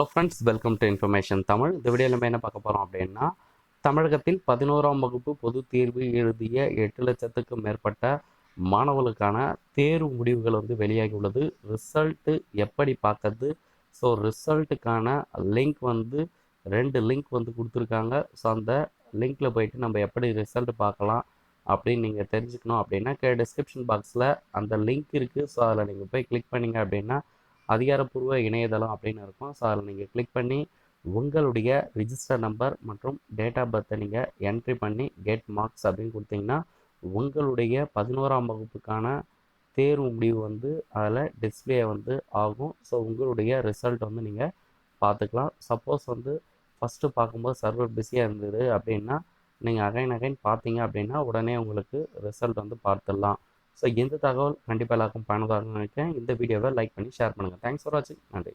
Hello friends, welcome to information Tamil. இந்த வீடியோவில் நம்ம என்ன பார்க்க போகிறோம் அப்படின்னா, தமிழகத்தில் 11ஆம் வகுப்பு பொதுத் தேர்வு எழுதிய 8,00,000க்கும் மேற்பட்ட மாணவர்களுக்கான தேர்வு முடிவுகள் வெளியாகி உள்ளது. ரிசல்ட்டு எப்படி பார்க்கறது? ஸோ ரிசல்ட்டுக்கான லிங்க் 2 லிங்க் கொடுத்துருக்காங்க. ஸோ அந்த லிங்க்கில் போயிட்டு நம்ம எப்படி ரிசல்ட் பார்க்கலாம் அப்படின்னு நீங்கள் தெரிஞ்சுக்கணும் அப்படின்னா, டிஸ்கிரிப்ஷன் பாக்ஸில் அந்த லிங்க் இருக்குது. ஸோ அதில் நீங்கள் போய் கிளிக் பண்ணிங்க அப்படின்னா அதிகாரப்பூர்வ இணையதளம் அப்படின்னு இருக்கும். ஸோ அதில் நீங்கள் கிளிக் பண்ணி உங்களுடைய ரிஜிஸ்டர் நம்பர் மற்றும் டேட் ஆஃப் பர்த்தை நீங்கள் என்ட்ரி பண்ணி கெட் மார்க்ஸ் அப்படின்னு கொடுத்தீங்கன்னா உங்களுடைய 11ஆம் வகுப்புக்கான தேர்வு முடிவு அதில் டிஸ்பிளே ஆகும். ஸோ உங்களுடைய ரிசல்ட் நீங்கள் பார்த்துக்கலாம். சப்போஸ் ஃபஸ்ட்டு பார்க்கும்போது சர்வர் பிஸியாக இருந்தது அப்படின்னா நீங்கள் அகைன் பார்த்தீங்க அப்படின்னா உடனே உங்களுக்கு ரிசல்ட் பார்த்துடலாம். ஸோ இந்த தகவல் கண்டிப்பாக எல்லாருக்கும் பயனுள்ளதாக நினைக்கிறேன். இந்த வீடியோவை லைக் பண்ணி ஷேர் பண்ணுங்கள். தேங்க்ஸ் ஃபார் வாட்சிங். நன்றி.